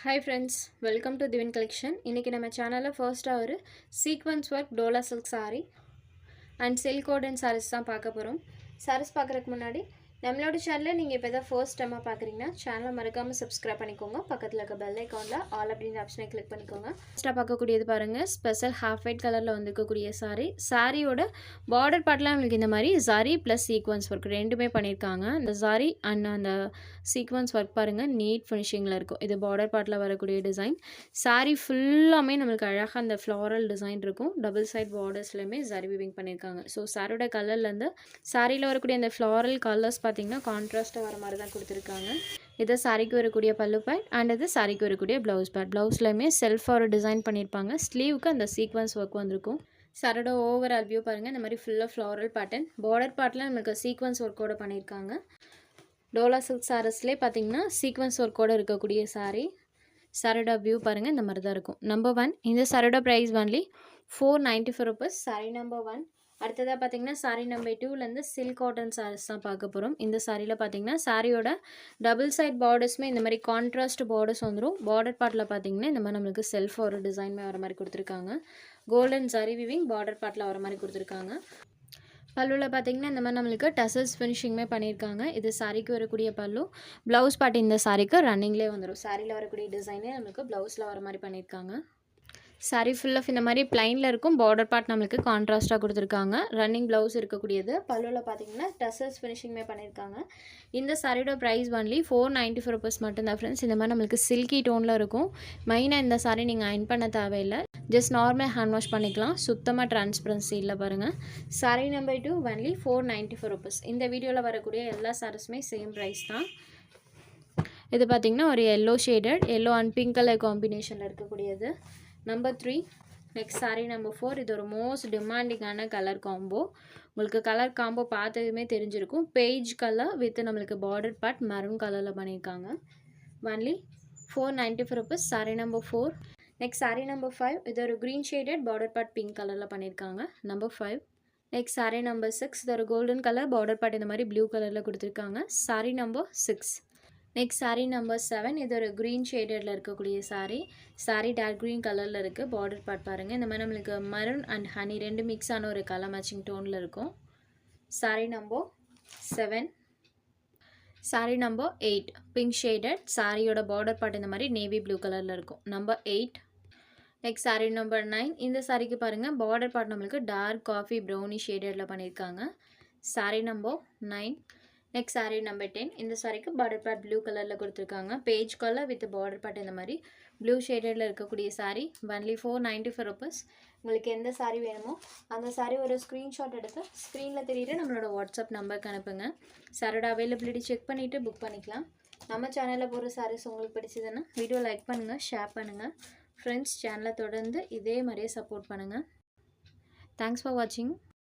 Hi friends, welcome to Divin Collection. இன்னைக்கு நம்ம சேனல்ல ஃபர்ஸ்டா ஒரு sequence work Dola silk saree and silk cotton sarees தான் பார்க்க போறோம். sarees பார்க்கறதுக்கு முன்னாடி நம்மளோட சேனலை நீங்க இப்போதான் ஃபர்ஸ்ட் டைமா பார்க்கறீங்கன்னா சேனலை மறக்காம subscribe பண்ணிக்கோங்க. பக்கத்துல இருக்க bell iconல all அப்படிங்கற ஆப்ஷனை கிளிக் பண்ணிக்கோங்க. ஃபர்ஸ்டா பார்க்கக்கூடியது பாருங்க, ஸ்பெஷல் half white கலர்ல வந்திருக்கக்கூடிய saree. சாரியோட border பார்ட்ல உங்களுக்கு இந்த மாதிரி zari plus sequence work ரெண்டுமே பண்ணிருக்காங்க. இந்த zari and அந்த sequence work பாருங்க நீட் ஃபினிஷிங்ல இருக்கும். இது border பார்ட்ல வரக்கூடிய டிசைன். saree ஃபுல்லாமே நமக்கு அழகா அந்த floral டிசைன் இருக்கும். டபுள் சைடு பார்டர்ஸ்லயுமே zari weaving பண்ணிருக்காங்க. ஸோ சாரியோட கலர்ல இருந்து சாரியில வரக்கூடிய அந்த floral கலர்ஸ் பார்த்தீங்கன்னா கான்ட்ராஸ்ட்டாக வர மாதிரி தான் கொடுத்துருக்காங்க. இது சாரிக்கு வரக்கூடிய பல்லு பேட் அண்ட் இது சாரிக்கு வரக்கூடிய ப்ளவுஸ் பேட். ப்ளவுஸ்லையுமே செல்ஃபாக ஒரு டிசைன் பண்ணியிருப்பாங்க. ஸ்லீவுக்கு அந்த சீக்வன்ஸ் ஒர்க் வந்திருக்கும். சாரோட ஓவரால் வியூ பாருங்கள். இந்த மாதிரி ஃபுல்லாக ஃப்ளாரல் பேட்டர்ன். பார்டர் பார்ட்டில் நமக்கு சீக்வன்ஸ் ஒர்க்கோடு பண்ணியிருக்காங்க. டோலா சில்க் சாரீஸ்லேயே பார்த்தீங்கன்னா சீக்வன்ஸ் ஒர்க்கோடு இருக்கக்கூடிய சாரீ. சாரோட வியூ பாருங்கள் இந்த மாதிரி தான் இருக்கும். நம்பர் 1 இந்த சாரோட price only 494 rupees. Sari number 1. அடுத்ததாக பார்த்தீங்கன்னா சாரீ நம்பர் 2லேருந்து சில்க் காட்டன் சாரீஸ் தான் பார்க்க போகிறோம். இந்த சாரியில் பார்த்தீங்கன்னா சாரியோட டபுள் சைட் பார்டர்ஸுமே இந்த மாதிரி கான்ட்ராஸ்ட் பார்டர்ஸ் வந்துடும். பார்டர் பார்ட்டில் பார்த்தீங்கன்னா இந்த மாதிரி நம்மளுக்கு செல்ஃப் ஒரு டிசைன்மே வர மாதிரி கொடுத்துருக்காங்க. கோல்டன் ஜரி வீவிங் பார்டர் பார்ட்டில் வர மாதிரி கொடுத்துருக்காங்க. பல்லுவில் பார்த்தீங்கன்னா இந்த மாதிரி நம்மளுக்கு டசல்ஸ் ஃபினிஷிங்குமே பண்ணியிருக்காங்க. இது சாரிக்கு வரக்கூடிய பல்லு. ப்ளவுஸ் பார்ட் இந்த சாரிக்கு ரன்னிங்லேயே வந்துடும். சாரியில் வரக்கூடிய டிசைனே நம்மளுக்கு ப்ளவுஸில் வர மாதிரி பண்ணியிருக்காங்க. சாரி ஃபுல் ஆஃப் இந்த மாதிரி பிளைனில் இருக்கும். பார்டர் பார்ட் நம்மளுக்கு கான்ட்ராஸ்ட்டாக கொடுத்துருக்காங்க. ரன்னிங் ப்ளவுஸ் இருக்கக்கூடியது. பல்லுவில் பார்த்தீங்கன்னா டசல்ஸ் ஃபினிஷிங்குமே பண்ணியிருக்காங்க. இந்த சாரியோட ப்ரைஸ் ஒன்லி 494 ருபீஸ் மட்டும்தான் ஃப்ரெண்ட்ஸ். இந்த மாதிரி நம்மளுக்கு சில்கி டோனில் இருக்கும். மெயினாக இந்த சாரி நீங்கள் அயன் பண்ண தேவையில்லை. ஜஸ்ட் நார்மல் ஹேண்ட் வாஷ் பண்ணிக்கலாம். சுத்தமாக டிரான்ஸ்பரன்சி இல்லை பாருங்கள். Sorry number 2 only 494 rupees. இந்த வீடியோவில் வரக்கூடிய எல்லா சாரீஸுமே சேம் ப்ரைஸ் தான். இது பார்த்திங்கன்னா ஒரு yellow shaded, yellow and pink colour காம்பினேஷனில் இருக்கக்கூடியது. Number 3 next sari number 4. இது ஒரு மோஸ்ட் டிமாண்டிங்கான கலர் காம்போ. உங்களுக்கு கலர் காம்போ பார்த்ததுமே தெரிஞ்சிருக்கும். பேஜ் கலர் வித் நம்மளுக்கு பார்டர் பார்ட் மெரூன் கலரில் பண்ணியிருக்காங்க. Only 494 rupees. Sari number 4. Next sari number 5. இது ஒரு green shaded border part pink கலரில் பண்ணியிருக்காங்க. நம்பர் 5. Next sari number 6. இது ஒரு கோல்டன் கலர் பார்டர் பார்ட் இந்த மாதிரி ப்ளூ கலரில் கொடுத்துருக்காங்க. Sari number 6. Next sari number 7. இது ஒரு க்ரீன் ஷேடடில் இருக்கக்கூடிய சாரீ. சாரீ டார்க் க்ரீன் கலரில் இருக்குது. பார்டர் பார்ட் பாருங்கள். இந்த மாதிரி நம்மளுக்கு மரூன் அண்ட் ஹனி ரெண்டு மிக்ஸ் ஆன ஒரு கலர் மேட்சிங் டோனில் இருக்கும். Sari number 7. Sari number 8 pink shaded. சாரியோட பார்டர் பார்ட் இந்த மாதிரி நேவி ப்ளூ கலரில் இருக்கும். நம்பர் 8. Next sari number 9. இந்த சாரிக்கு பாருங்கள் பார்டர் பார்ட் நம்மளுக்கு டார்க் காஃபி ப்ரௌனி ஷேடடில் பண்ணியிருக்காங்க. Sari number 9. Next sari number 10. இந்த சாரிக்கு பார்டர் பார்ட் ப்ளூ கலரில் கொடுத்துருக்காங்க. Beige colour with border part இந்த மாதிரி ப்ளூ ஷேடடில் இருக்கக்கூடிய சாரீ. Only 494 rupees. உங்களுக்கு எந்த சாரீ வேணுமோ அந்த சாரீ ஒரு ஸ்க்ரீன்ஷாட் எடுத்து ஸ்க்ரீனில் தெரியுற நம்மளோட வாட்ஸ்அப் நம்பருக்கு அனுப்புங்க. சாரோட அவைலபிலிட்டி செக் பண்ணிவிட்டு புக் பண்ணிக்கலாம். நம்ம சேனலில் போகிற சாரீஸ் உங்களுக்கு பிடிச்சதுன்னா வீடியோ லைக் பண்ணுங்கள், ஷேர் பண்ணுங்கள். ஃப்ரெண்ட்ஸ் சேனலை தொடர்ந்து இதே மாதிரியே சப்போர்ட் பண்ணுங்கள். தேங்க்ஸ் ஃபார் வாட்சிங்.